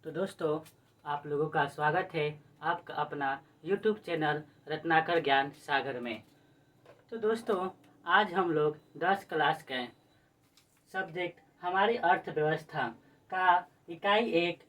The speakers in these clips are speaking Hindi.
तो दोस्तों, आप लोगों का स्वागत है आपका अपना YouTube चैनल रत्नाकर ज्ञान सागर में। तो दोस्तों, आज हम लोग 10 क्लास के सब्जेक्ट हमारी अर्थव्यवस्था का इकाई 1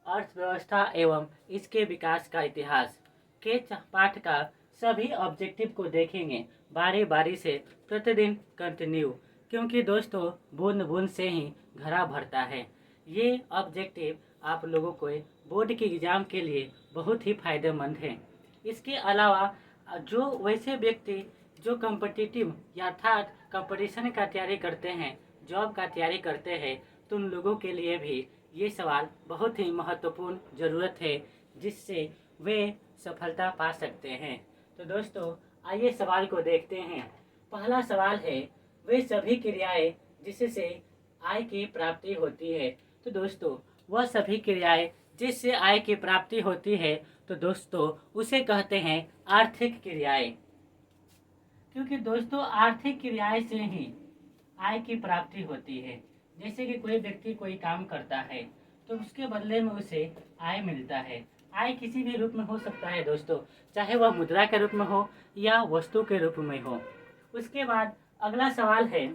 अर्थव्यवस्था एवं इसके विकास का इतिहास के पाठ का सभी ऑब्जेक्टिव को देखेंगे बारी बारी से, प्रतिदिन कंटिन्यू, क्योंकि दोस्तों बूंद बूंद से ही घड़ा भरता है। ये ऑब्जेक्टिव आप लोगों को बोर्ड के एग्ज़ाम के लिए बहुत ही फायदेमंद है। इसके अलावा जो वैसे व्यक्ति जो कॉम्पिटिटिव अर्थात कंपटीशन का तैयारी करते हैं, जॉब का तैयारी करते हैं, तो उन लोगों के लिए भी ये सवाल बहुत ही महत्वपूर्ण ज़रूरत है, जिससे वे सफलता पा सकते हैं। तो दोस्तों, आइए सवाल को देखते हैं। पहला सवाल है, वे सभी क्रियाएं जिससे आय की प्राप्ति होती है। तो दोस्तों, वह सभी क्रियाएं जिससे आय की प्राप्ति होती है, तो दोस्तों उसे कहते हैं आर्थिक क्रियाएं। क्योंकि दोस्तों आर्थिक क्रियाएं से ही आय की प्राप्ति होती है। जैसे कि कोई व्यक्ति कोई काम करता है तो उसके बदले में उसे आय मिलता है। आय किसी भी रूप में हो सकता है दोस्तों, चाहे वह मुद्रा के रूप में हो या वस्तु के रूप में हो। उसके बाद अगला सवाल है,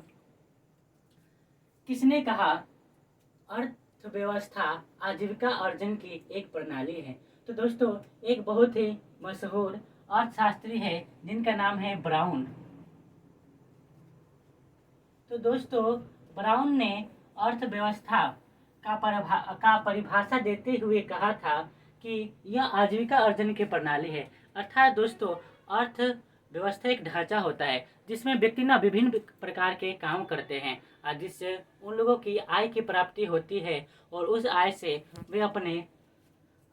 किसने कहा अर्थव्यवस्था आजीविका अर्जन की एक प्रणाली है। तो दोस्तों एक बहुत ही मशहूर अर्थशास्त्री है जिनका नाम है ब्राउन। तो दोस्तों ब्राउन ने अर्थव्यवस्था का परिभाषा देते हुए कहा था कि यह आजीविका अर्जन की प्रणाली है। अर्थात दोस्तों अर्थव्यवस्था एक ढांचा होता है जिसमें व्यक्ति ना विभिन्न प्रकार के काम करते हैं और जिससे उन लोगों की आय की प्राप्ति होती है और उस आय से वे अपने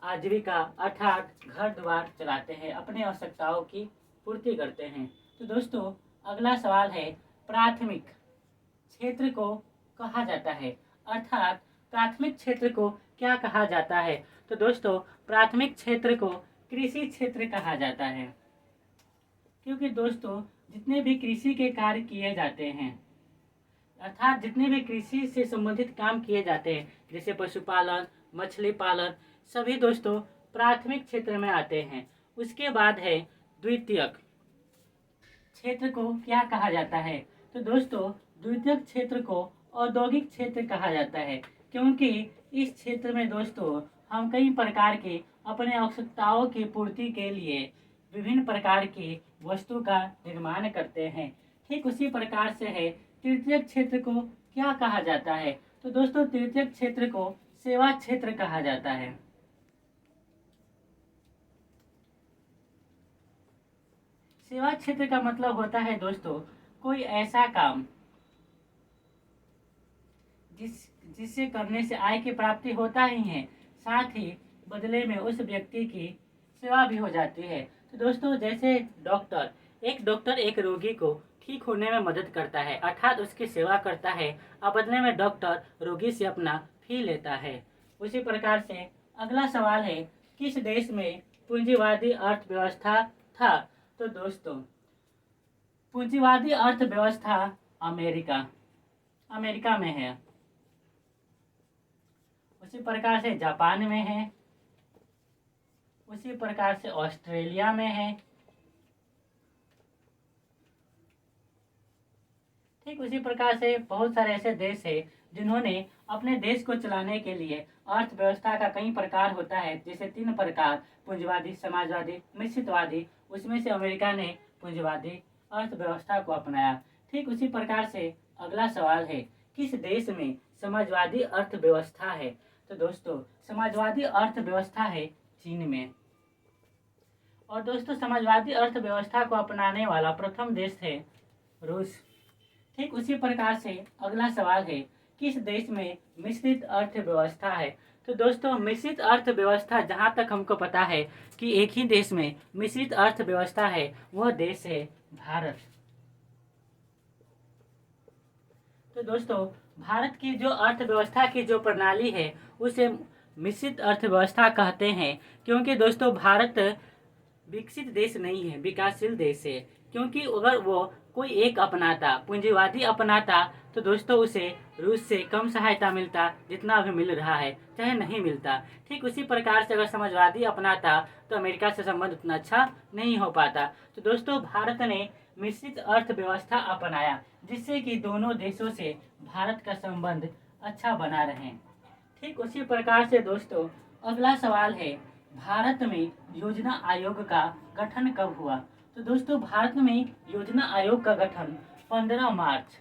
आजीविका अर्थात घर द्वार चलाते हैं, अपने आवश्यकताओं की पूर्ति करते हैं। तो दोस्तों अगला सवाल है, प्राथमिक क्षेत्र को कहा जाता है, अर्थात प्राथमिक क्षेत्र को क्या कहा जाता है। तो दोस्तों प्राथमिक क्षेत्र को कृषि क्षेत्र कहा जाता है, क्योंकि दोस्तों जितने भी कृषि के कार्य किए जाते हैं, अर्थात जितने भी कृषि से संबंधित काम किए जाते हैं, जैसे पशुपालन, मछली पालन, सभी दोस्तों प्राथमिक क्षेत्र में आते हैं। उसके बाद है द्वितीयक क्षेत्र को क्या कहा जाता है। तो दोस्तों द्वितीयक क्षेत्र को औद्योगिक क्षेत्र कहा जाता है, क्योंकि इस क्षेत्र में दोस्तों हम कई प्रकार के अपने आवश्यकताओं की पूर्ति के लिए विभिन्न प्रकार की वस्तु का निर्माण करते हैं। ठीक उसी प्रकार से है तृतीयक क्षेत्र को क्या कहा जाता है। तो दोस्तों तृतीयक क्षेत्र को सेवा क्षेत्र कहा जाता है। सेवा क्षेत्र का मतलब होता है दोस्तों कोई ऐसा काम जिससे करने से आय की प्राप्ति होता ही है, साथ ही बदले में उस व्यक्ति की सेवा भी हो जाती है। तो दोस्तों जैसे डॉक्टर एक रोगी को ठीक होने में मदद करता है, अर्थात उसकी सेवा करता है और बदले में डॉक्टर रोगी से अपना फी लेता है। उसी प्रकार से अगला सवाल है, किस देश में पूंजीवादी अर्थव्यवस्था था। तो दोस्तों पूंजीवादी अर्थव्यवस्था अमेरिका में है। उसी प्रकार से जापान में है, उसी प्रकार से ऑस्ट्रेलिया में है। ठीक उसी प्रकार से बहुत सारे ऐसे देश है जिन्होंने अपने देश को चलाने के लिए अर्थव्यवस्था का कई प्रकार होता है, जैसे 3 प्रकार, पूंजीवादी, समाजवादी, मिश्रितवादी। उसमें से अमेरिका ने पूंजीवादी अर्थव्यवस्था को अपनाया। ठीक उसी प्रकार से अगला सवाल है, किस देश में समाजवादी अर्थव्यवस्था है। तो दोस्तों समाजवादी अर्थव्यवस्था है चीन में। और दोस्तों समाजवादी अर्थव्यवस्था को अपनाने वाला प्रथम देश है रूस। ठीक उसी प्रकार से अगला सवाल है, किस देश में मिश्रित अर्थव्यवस्था है। तो दोस्तों मिश्रित अर्थव्यवस्था जहाँ तक हमको पता है कि एक ही देश में मिश्रित अर्थव्यवस्था है, वह देश है भारत। तो दोस्तों भारत की जो अर्थव्यवस्था की जो प्रणाली है उसे मिश्रित अर्थव्यवस्था कहते हैं, क्योंकि दोस्तों भारत विकसित देश नहीं है, विकासशील देश है। क्योंकि अगर वो कोई एक अपनाता, पूंजीवादी अपनाता, तो दोस्तों उसे रूस से कम सहायता मिलता जितना अभी मिल रहा है, चाहे नहीं मिलता। ठीक उसी प्रकार से अगर समाजवादी अपनाता तो अमेरिका से संबंध उतना अच्छा नहीं हो पाता। तो दोस्तों भारत ने मिश्रित अर्थव्यवस्था अपनाया, जिससे कि दोनों देशों से भारत का संबंध अच्छा बना रहे। ठीक उसी प्रकार से दोस्तों अगला सवाल है, भारत में योजना आयोग का गठन कब हुआ? तो दोस्तों भारत में योजना आयोग का गठन 15 मार्च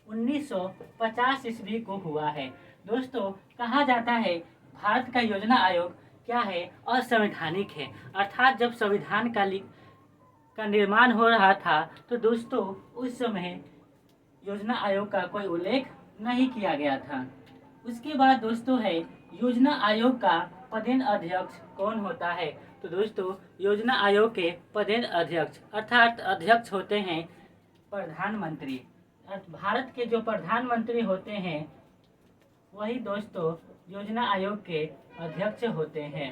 1950 ईस्वी को हुआ है। दोस्तों कहा जाता है भारत का योजना आयोग क्या है? असंवैधानिक है। अर्थात जब संविधान का निर्माण हो रहा था तो दोस्तों उस समय योजना आयोग का कोई उल्लेख नहीं किया गया था। उसके बाद दोस्तों है योजना आयोग का पदेन अध्यक्ष कौन होता है? तो दोस्तों योजना आयोग के पदेन अध्यक्ष अर्थात अध्यक्ष होते हैं प्रधानमंत्री। भारत के जो प्रधानमंत्री होते हैं वही दोस्तों योजना आयोग के अध्यक्ष होते हैं।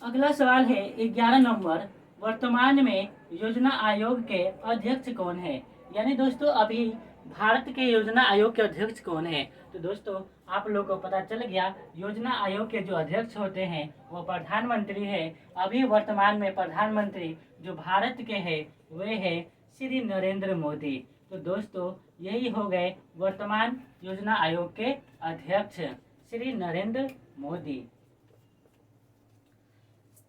अगला सवाल है 11 नंबर, वर्तमान में योजना आयोग के अध्यक्ष कौन है? यानी दोस्तों अभी भारत के योजना आयोग के अध्यक्ष कौन है? तो दोस्तों आप लोगों को पता चल गया, योजना आयोग के जो अध्यक्ष होते हैं वो प्रधानमंत्री है। अभी वर्तमान में प्रधानमंत्री जो भारत के हैं वे हैं श्री नरेंद्र मोदी। तो दोस्तों यही हो गए वर्तमान योजना आयोग के अध्यक्ष श्री नरेंद्र मोदी।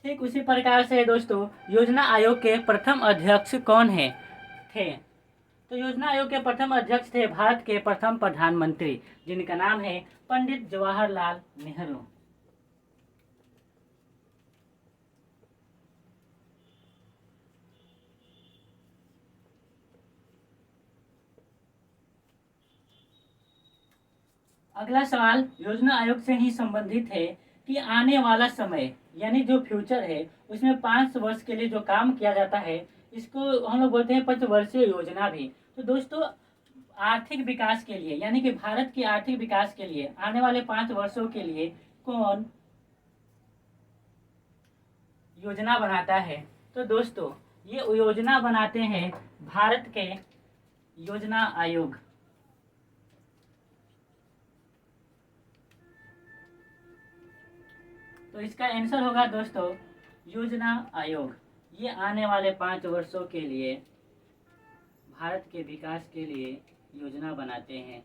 ठीक उसी प्रकार से दोस्तों योजना आयोग के प्रथम अध्यक्ष कौन है थे? तो योजना आयोग के प्रथम अध्यक्ष थे भारत के प्रथम प्रधानमंत्री, जिनका नाम है पंडित जवाहरलाल नेहरू। अगला सवाल योजना आयोग से ही संबंधित है कि आने वाला समय यानी जो फ्यूचर है उसमें 5 वर्ष के लिए जो काम किया जाता है इसको हम लोग बोलते हैं पंचवर्षीय योजना भी। तो दोस्तों आर्थिक विकास के लिए यानी कि भारत की आर्थिक विकास के लिए आने वाले 5 वर्षों के लिए कौन योजना बनाता है? तो दोस्तों ये योजना बनाते हैं भारत के योजना आयोग। तो इसका आंसर होगा दोस्तों योजना आयोग। ये आने वाले 5 वर्षों के लिए भारत के विकास के लिए योजना बनाते हैं।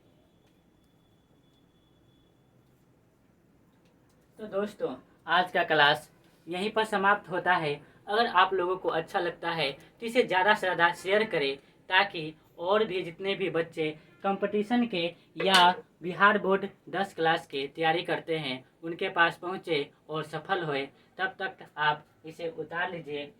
तो दोस्तों आज का क्लास यहीं पर समाप्त होता है। अगर आप लोगों को अच्छा लगता है तो इसे ज़्यादा से ज़्यादा शेयर करें ताकि और भी जितने भी बच्चे कंपटीशन के या बिहार बोर्ड 10 क्लास के तैयारी करते हैं उनके पास पहुँचे और सफल होए। तब तक आप इसे उतार लीजिए।